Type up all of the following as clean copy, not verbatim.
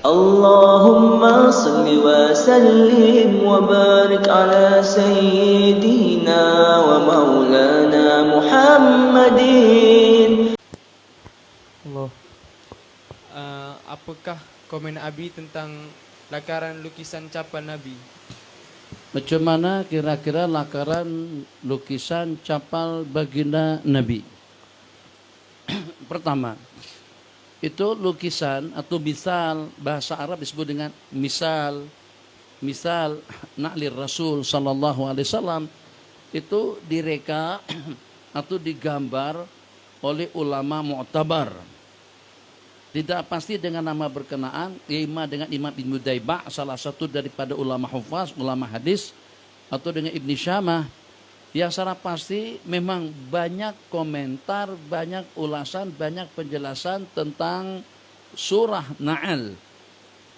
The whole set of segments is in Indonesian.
Allahumma salli wa sallim wa barik ala sayyidina wa maulana Muhammadin. Allah. Apakah komen Abi tentang lakaran lukisan capal Nabi? Macam mana kira-kira lakaran lukisan capal baginda Nabi? Pertama, itu lukisan atau misal, bahasa Arab disebut dengan misal na'lir Rasul sallallahu alaihi wasallam, itu direka atau digambar oleh ulama mu'tabar. Tidak pasti dengan nama berkenaan, ima dengan Imam Ibnu Daibah, salah satu daripada ulama hufaz, ulama hadis, atau dengan Ibnu Syamah. Yang secara pasti memang banyak komentar, banyak ulasan, banyak penjelasan tentang surah Na'al,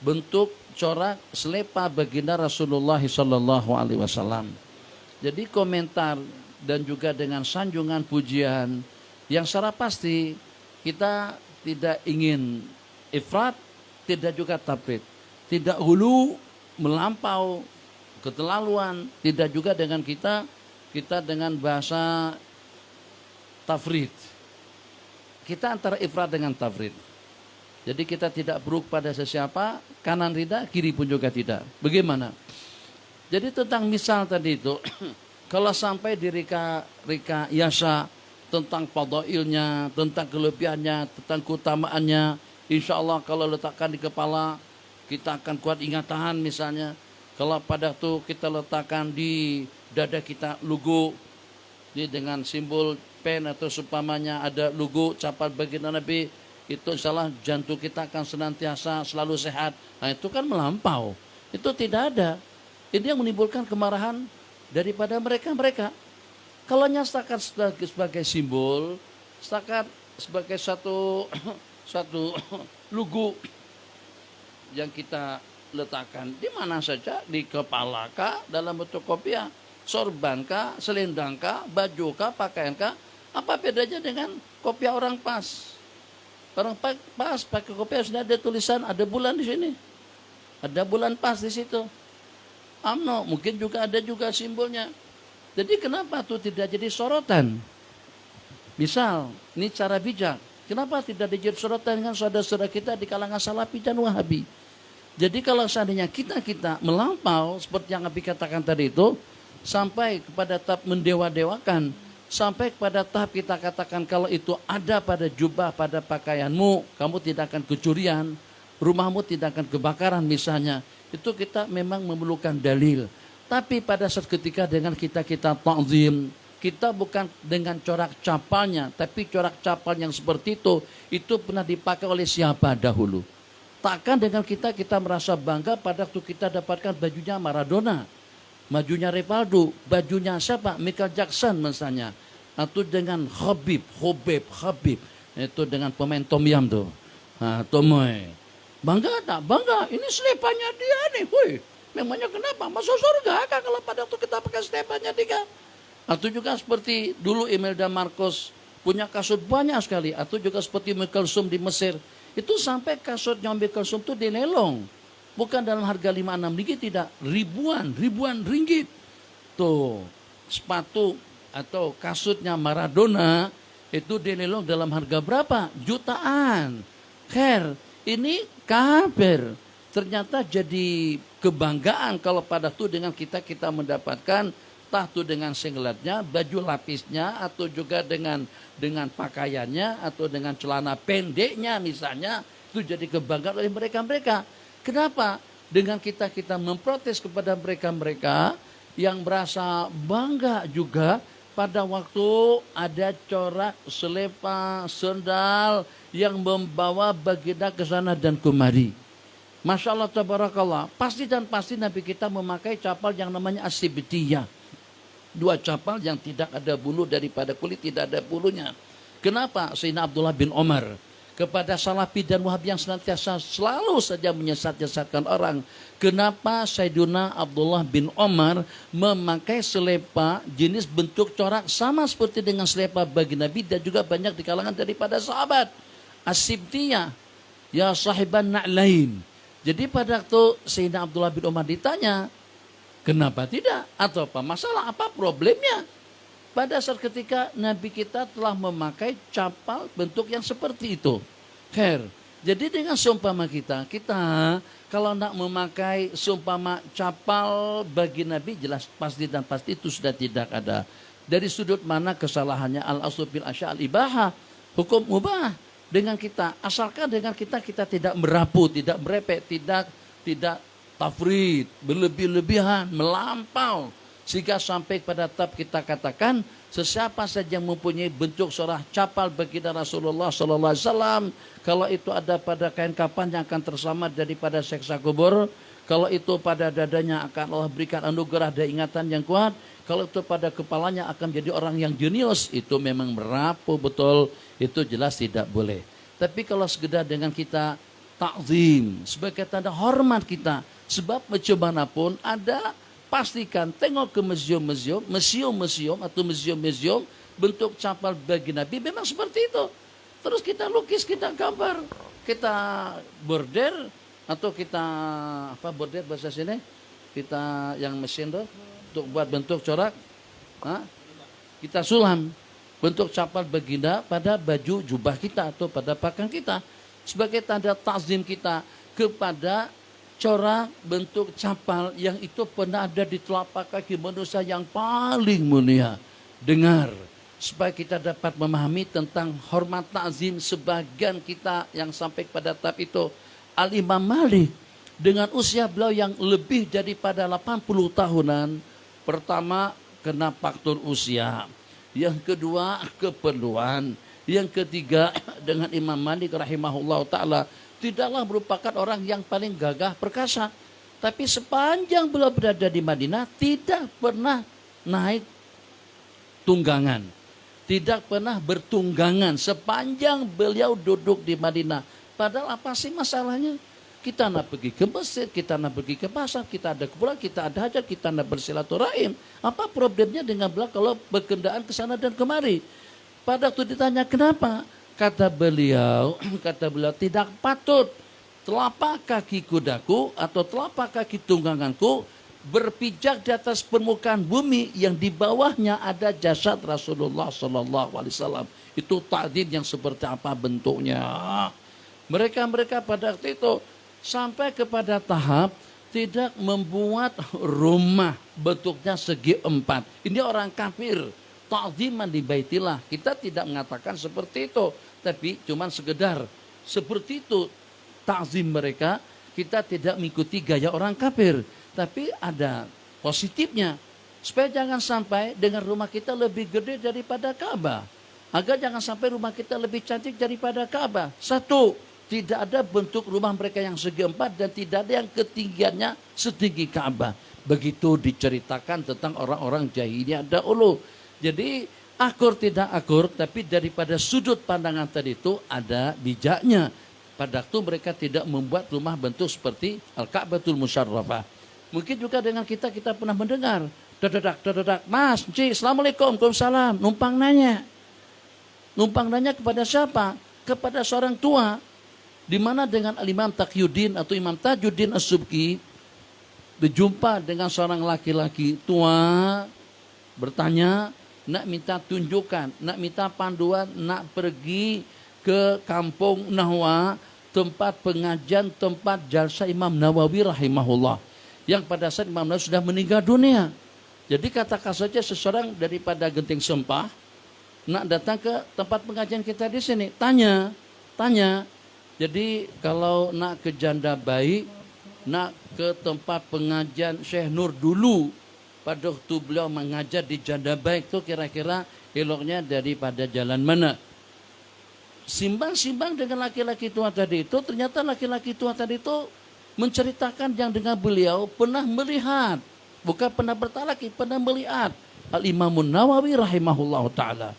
bentuk corak selepa baginda Rasulullah sallallahu alaihi wasallam. Jadi komentar dan juga dengan sanjungan pujian yang secara pasti kita tidak ingin ifrat, tidak juga tafrid, tidak hulu melampau keterlaluan, tidak juga dengan kita dengan bahasa tafrid. Kita antara ifrat dengan tafrid. Jadi kita tidak buruk pada sesiapa, kanan tidak, kiri pun juga tidak. Bagaimana? Jadi tentang misal tadi itu, kalau sampai di rika yasa tentang fadailnya, tentang kelebihannya, tentang keutamaannya, insya Allah kalau letakkan di kepala, kita akan kuat ingatan misalnya. Kalau pada itu kita letakkan di dada kita logo, ini dengan simbol pen atau seumpamanya ada logo capal baginda Nabi, itu insya Allah jantung kita akan senantiasa selalu sehat. Nah itu kan melampau, itu tidak ada. Ini yang menimbulkan kemarahan daripada mereka. Kalau setakat sebagai simbol, setakat sebagai satu logo yang kita letakkan di mana saja, di kepala kah, dalam bentuk kopiah, sorban kah, selendang kah, baju kah, pakaian kah, apa bedanya dengan kopiah orang pas? Orang pas pakai kopiah sudah ada tulisan, ada bulan di sini, ada bulan pas di situ. UMNO mungkin juga ada juga simbolnya. Jadi kenapa itu tidak jadi sorotan? Misal, ini cara bijak. Kenapa tidak dijadi sorotan dengan saudara-saudara kita di kalangan Salafi dan Wahabi? Jadi kalau seandainya kita melampau seperti yang Abi katakan tadi itu, sampai kepada tahap mendewa-dewakan, sampai kepada tahap kita katakan kalau itu ada pada jubah, pada pakaianmu, kamu tidak akan kecurian, rumahmu tidak akan kebakaran misalnya. Itu kita memang memerlukan dalil. Tapi pada saat ketika dengan kita ta'zim, kita bukan dengan corak capalnya, tapi corak capal yang seperti itu pernah dipakai oleh siapa dahulu? Takkan dengan kita merasa bangga pada waktu kita dapatkan bajunya Maradona, bajunya Rivaldo, bajunya siapa? Michael Jackson misalnya. Atau dengan Habib, itu dengan pemain Tom Yam tuh. Nah, Tomoy. Bangga tak? Bangga. Ini selepannya dia nih. Woi, memangnya kenapa? Masuk surga kan kalau pada waktu kita pakai selepannya dia? Atau juga seperti dulu Imelda Marcos punya kasut banyak sekali. Atau juga seperti Mekelsum di Mesir. Itu sampai kasutnya Mekelsum itu dilelong. Bukan dalam harga 5-6 ringgit, tidak. Ribuan ringgit. Tuh, sepatu atau kasutnya Maradona itu dilelong dalam harga berapa? Jutaan. Ini kafir. Ternyata jadi kebanggaan kalau pada itu dengan kita mendapatkan entah itu dengan singletnya, baju lapisnya, atau juga dengan pakaiannya, atau dengan celana pendeknya misalnya, itu jadi kebanggaan oleh mereka. Kenapa? Dengan kita memprotes kepada mereka yang merasa bangga juga pada waktu ada corak selepa, sendal yang membawa baginda ke sana dan kemari. Masya Allah, tabarakallah. Pasti Nabi kita memakai capal yang namanya asibtiyah. 2 capal yang tidak ada bulu, daripada kulit tidak ada bulunya. Kenapa? Sayyidina Abdullah bin Umar kepada Salafi dan Wahabi yang senantiasa selalu saja menyesatkan orang. Kenapa Sayyidina Abdullah bin Umar memakai selepa jenis bentuk corak sama seperti dengan selepa bagi Nabi dan juga banyak di kalangan daripada sahabat. Asibtiyah, ya sahiban na'lain. Jadi pada waktu Sayyidina Abdullah bin Umar ditanya, kenapa tidak? Atau apa masalah, apa problemnya? Pada saat ketika Nabi kita telah memakai capal bentuk yang seperti itu. Khair. Jadi dengan seumpama kita kalau nak memakai seumpama capal bagi Nabi, jelas pasti dan pasti itu sudah tidak ada. Dari sudut mana kesalahannya? Al-aslu fil asya' al-ibahah, hukum mubah. Dengan kita, asalkan dengan kita tidak merapu, tidak merepek, tidak tafrid, berlebih-lebihan, melampau, sehingga sampai pada tahap kita katakan sesiapa saja yang mempunyai bentuk surah capal baginda Rasulullah sallallahu alaihi wasallam, kalau itu ada pada kain kapan yang akan terselamat daripada siksa kubur, kalau itu pada dadanya akan Allah berikan anugerah dan ingatan yang kuat, kalau itu pada kepalanya akan jadi orang yang jenius, itu memang merapu betul, itu jelas tidak boleh. Tapi kalau sekedar dengan kita takzim sebagai tanda hormat kita, sebab macam manapun ada, pastikan tengok ke museum-museum atau museum-museum bentuk capal bagi Nabi memang seperti itu. Terus kita lukis, kita gambar, kita bordir atau kita apa bordir bahasa sini? Kita yang mesin tuh untuk buat bentuk corak, kita sulam bentuk capal baginda pada baju jubah kita atau pada pakaian kita sebagai tanda takzim kita kepada corak bentuk capal yang itu pernah ada di telapak kaki manusia yang paling mulia. Dengar, supaya kita dapat memahami tentang hormat takzim sebagian kita yang sampai pada tahap itu. Al-Imam Malik dengan usia beliau yang lebih daripada 80 tahunan, pertama kena faktor usia, yang kedua keperluan, yang ketiga dengan Imam Malik rahimahullah ta'ala tidaklah merupakan orang yang paling gagah perkasa. Tapi sepanjang beliau berada di Madinah tidak pernah naik tunggangan. Tidak pernah bertunggangan sepanjang beliau duduk di Madinah. Padahal apa sih masalahnya? Kita nak pergi ke masjid, kita nak pergi ke pasar, kita ada keperluan, kita ada hajat, kita nak bersilaturahim. Apa problemnya dengan beliau kalau berkendaan ke sana dan kemari? Pada waktu ditanya kenapa? Kata beliau tidak patut telapak kaki kudaku atau telapak kaki tungganganku berpijak di atas permukaan bumi yang di bawahnya ada jasad Rasulullah sallallahu alaihi wasallam. Itu takdir yang seperti apa bentuknya. Mereka pada waktu itu sampai kepada tahap tidak membuat rumah bentuknya segi empat. Ini orang kafir. Ta'ziman di baitillah. Kita tidak mengatakan seperti itu, tapi cuman sekedar seperti itu ta'zim mereka. Kita tidak mengikuti gaya orang kafir, tapi ada positifnya supaya jangan sampai dengan rumah kita lebih gede daripada Ka'bah, agar jangan sampai rumah kita lebih cantik daripada Ka'bah. Satu, tidak ada bentuk rumah mereka yang segi empat dan tidak ada yang ketinggiannya setinggi Ka'bah. Begitu diceritakan tentang orang-orang jahiliyah dahulu. Jadi akur tidak akur, tapi daripada sudut pandangan tadi itu ada bijaknya. Pada waktu mereka tidak membuat rumah bentuk seperti Al-Ka'batul Musyarrafah. Mungkin juga dengan kita pernah mendengar, dadak, Mas, Cik, Assalamualaikum, Waalaikumsalam, numpang nanya kepada siapa? Kepada seorang tua. Di mana dengan Imam Taqiyuddin atau Imam Tajuddin As-Subki berjumpa dengan seorang laki-laki tua, bertanya, nak minta tunjukkan, nak minta panduan, nak pergi ke kampung Nahwa, tempat pengajian, tempat jalsa Imam Nawawi rahimahullah, yang pada saat Imam Nawawi sudah meninggal dunia. Jadi katakan saja seseorang daripada Genting Sempah nak datang ke tempat pengajian kita di sini, tanya. Jadi kalau nak ke Janda Baik, nak ke tempat pengajian Syekh Nur dulu, pada waktu beliau mengajar di Janda Baik itu kira-kira eloknya daripada jalan mana? Simbang dengan laki-laki tua tadi itu, ternyata laki-laki tua tadi itu menceritakan yang dengan beliau pernah melihat, bukan pernah bertalaki, pernah melihat Al-Imamun Nawawi rahimahullah ta'ala.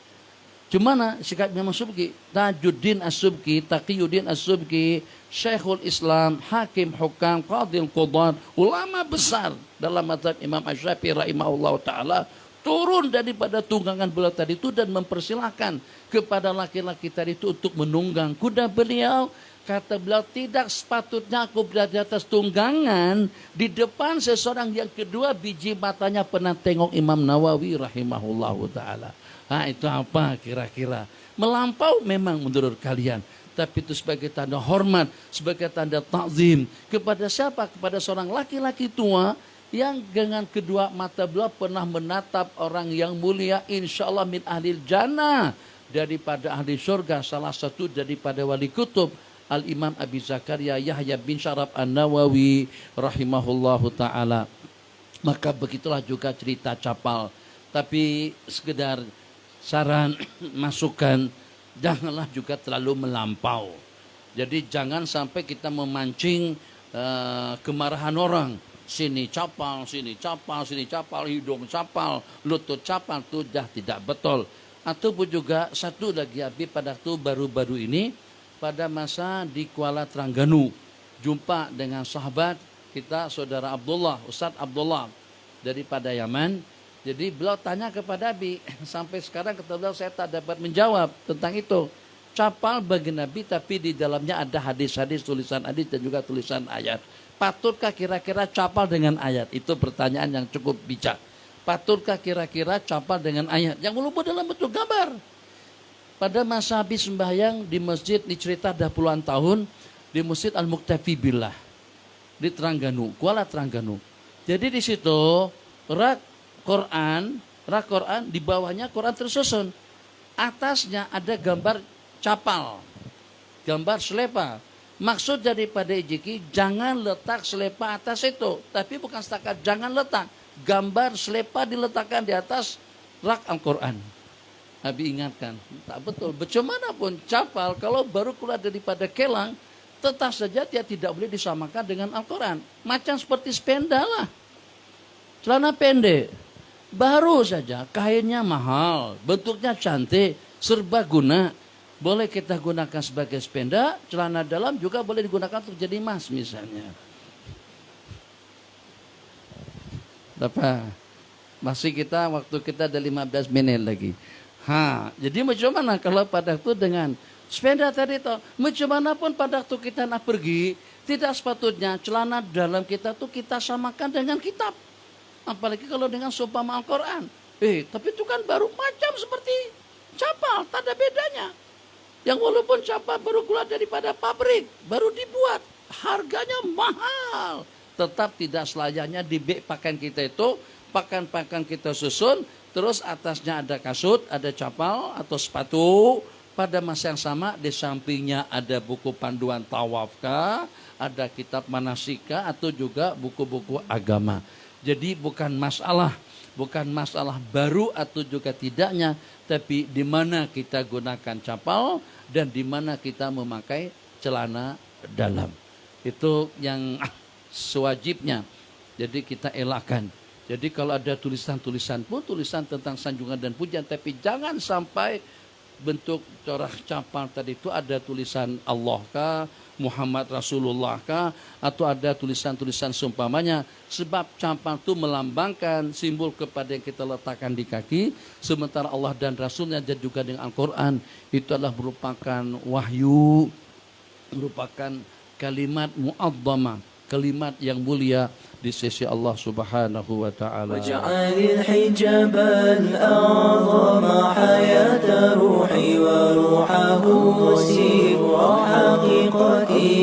Cumana sikap Imam Subki, Tajuddin As-Subki, Taqiyuddin As-Subki, Syekhul Islam, Hakim Hukam, Qadil Qudat, ulama besar dalam mazhab Imam Asy-Syafi'i rahimahullah ta'ala, turun daripada tunggangan beliau tadi itu dan mempersilahkan kepada laki-laki tadi itu untuk menunggang kuda beliau. Kata beliau, tidak sepatutnya aku berada di atas tunggangan di depan seseorang yang kedua biji matanya pernah tengok Imam Nawawi rahimahullahu ta'ala. Nah itu apa kira-kira? Melampau memang menurut kalian. Tapi itu sebagai tanda hormat, sebagai tanda takzim. Kepada siapa? Kepada seorang laki-laki tua yang dengan kedua mata beliau pernah menatap orang yang mulia, insya Allah min ahlil jannah, daripada ahli surga, salah satu daripada wali kutub Al-Imam Abi Zakaria Yahya bin Syaraf An-Nawawi rahimahullahu ta'ala. Maka begitulah juga cerita capal. Tapi sekedar saran, masukan, janganlah juga terlalu melampau. Jadi jangan sampai kita memancing kemarahan orang. Sini capal, sini capal, sini capal, hidung capal, lutut capal, itu dah tidak betul. Ataupun juga satu lagi Habib pada waktu baru-baru ini, pada masa di Kuala Terengganu, jumpa dengan sahabat kita, saudara Abdullah, Ustadz Abdullah daripada Yaman. Jadi beliau tanya kepada Nabi, sampai sekarang kata beliau saya tak dapat menjawab tentang itu. Capal bagi Nabi tapi di dalamnya ada hadis-hadis, tulisan hadis dan juga tulisan ayat. Patutkah kira-kira capal dengan ayat? Itu pertanyaan yang cukup bijak. Patutkah kira-kira capal dengan ayat? Yang walaupun dalam bentuk gambar. Pada masa habis sembahyang di masjid, ini cerita dah puluhan tahun, di Masjid Al-Muktafi Billah di Terengganu, Kuala Terengganu. Jadi di situ rak Quran, di bawahnya Quran tersusun. Atasnya ada gambar capal, gambar selepa. Maksud daripada ijiki, jangan letak selepa atas itu. Tapi bukan setakat jangan letak, gambar selepa diletakkan di atas rak Al-Quran. Nabi ingatkan, tak betul. Bagaimanapun capal kalau baru keluar daripada kelang, tetap saja dia tidak boleh disamakan dengan Al-Quran. Macam seperti sepeda lah. Celana pendek, baru saja kainnya mahal, bentuknya cantik, serbaguna. Boleh kita gunakan sebagai sepeda, celana dalam juga boleh digunakan untuk jadi emas misalnya. Apa? Masih kita, waktu kita ada 15 menit lagi. Jadi macam mana kalau pada waktu dengan sepeda tadi itu, macam mana pun pada waktu kita nak pergi, tidak sepatutnya celana dalam kita tuh kita samakan dengan kitab. Apalagi kalau dengan seumpama Al-Quran. Tapi itu kan baru macam seperti capal, tak ada bedanya. Yang walaupun capal baru keluar daripada pabrik, baru dibuat, harganya mahal. Tetap tidak selayaknya di beg pakaian kita itu, pakaian-pakaian kita susun, terus atasnya ada kasut, ada capal atau sepatu. Pada masa yang sama di sampingnya ada buku panduan tawafkah, ada kitab manasika atau juga buku-buku agama. Jadi bukan masalah baru atau juga tidaknya, tapi di mana kita gunakan capal dan di mana kita memakai celana dalam. Itu yang sewajibnya. Jadi kita elakkan. Jadi kalau ada tulisan-tulisan pun, tulisan tentang sanjungan dan pujian, tapi jangan sampai bentuk corak capal tadi itu ada tulisan Allah kah, Muhammad Rasulullah kah, atau ada tulisan-tulisan seumpamanya. Sebab capal itu melambangkan simbol kepada yang kita letakkan di kaki, sementara Allah dan Rasulnya dan juga dengan Al-Quran itu adalah merupakan wahyu, merupakan kalimat mu'azzamah, kalimat yang mulia di sisi Allah Subhanahu wa taala. Waj'alil hijabal a'zama hayata ruhi wa ruhahu sirra haqiqati.